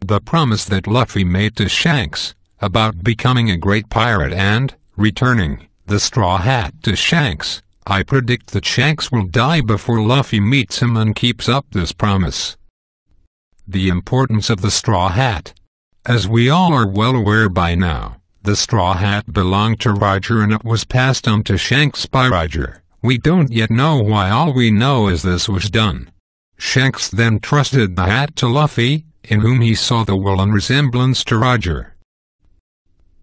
The promise that Luffy made to Shanks, about becoming a great pirate and returning the straw hat to Shanks. I predict that Shanks will die before Luffy meets him and keeps up this promise. The importance of the straw hat. As we all are well aware by now, the straw hat belonged to Roger and it was passed on to Shanks by Roger. We don't yet know why. All we know is this was done. Shanks then trusted the hat to Luffy, in whom he saw the will and resemblance to Roger.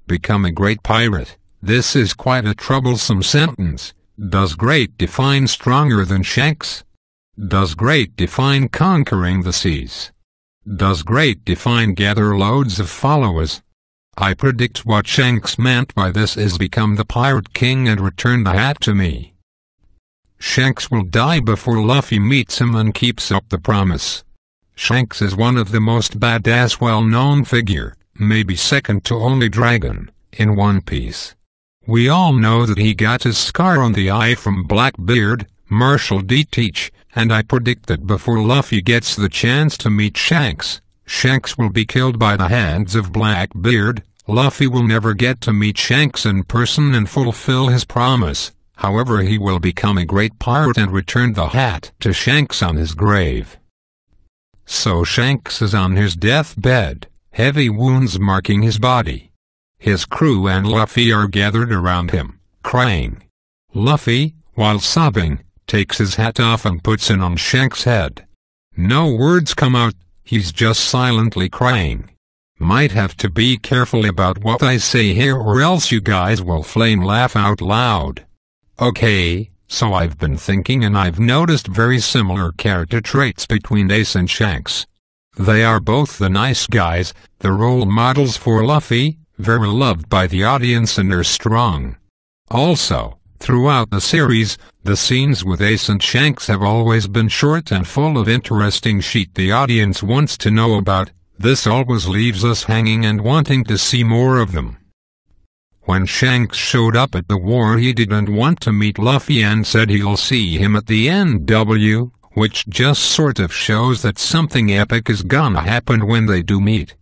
Become a great pirate. This is quite a troublesome sentence. Does great define stronger than Shanks? Does great define conquering the seas? Does great define gather loads of followers? I predict what Shanks meant by this is become the Pirate King and return the hat to me. Shanks will die before Luffy meets him and keeps up the promise. Shanks is one of the most badass well-known figure, maybe second to only Dragon, in One Piece. We all know that he got his scar on the eye from Blackbeard, Marshall D. Teach, and I predict that before Luffy gets the chance to meet Shanks, Shanks will be killed by the hands of Blackbeard. Luffy will never get to meet Shanks in person and fulfill his promise. However, he will become a great pirate and return the hat to Shanks on his grave. So Shanks is on his deathbed, heavy wounds marking his body. His crew and Luffy are gathered around him, crying. Luffy, while sobbing, takes his hat off and puts it on Shanks' head. No words come out, he's just silently crying. Might have to be careful about what I say here or else you guys will flame laugh out loud. Okay, so I've been thinking and I've noticed very similar character traits between Ace and Shanks. They are both the nice guys, the role models for Luffy, very loved by the audience and are strong. Also, throughout the series, the scenes with Ace and Shanks have always been short and full of interesting shit the audience wants to know about. This always leaves us hanging and wanting to see more of them. When Shanks showed up at the war, he didn't want to meet Luffy and said he'll see him at the NW, which just sort of shows that something epic is gonna happen when they do meet.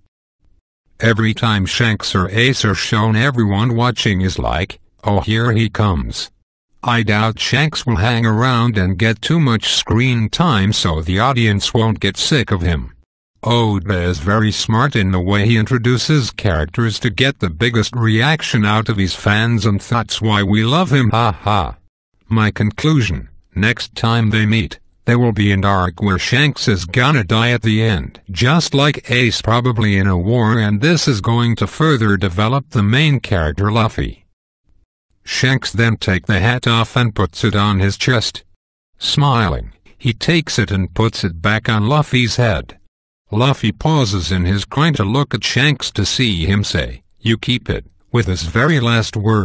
Every time Shanks or Ace are shown, everyone watching is like, oh, here he comes. I doubt Shanks will hang around and get too much screen time so the audience won't get sick of him. Oda is very smart in the way he introduces characters to get the biggest reaction out of his fans, and that's why we love him. Haha. My conclusion, next time they meet, there will be an arc where Shanks is gonna die at the end, just like Ace probably in a war, and this is going to further develop the main character Luffy. Shanks then takes the hat off and puts it on his chest. Smiling, he takes it and puts it back on Luffy's head. Luffy pauses in his crying to look at Shanks to see him say, "You keep it," with his very last word.